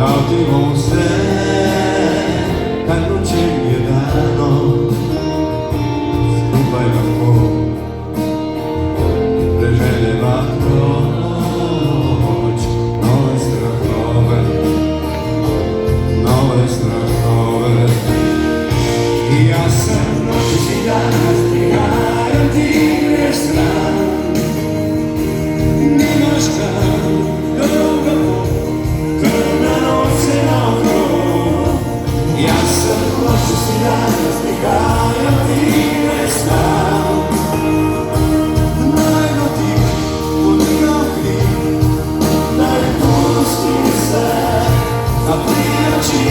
Attimo se kad noće mi je dano, skupaj lahko preženeva noč, nove strahove, nove strahove. I ja sam noćas i danas prihajam ti greš stran, nemaš dan, druga crna noć se naokolo. Ja sam noćas i danas prihajam ti greš stran, najmo ti podigao kriv, daj pusti se, a prijači.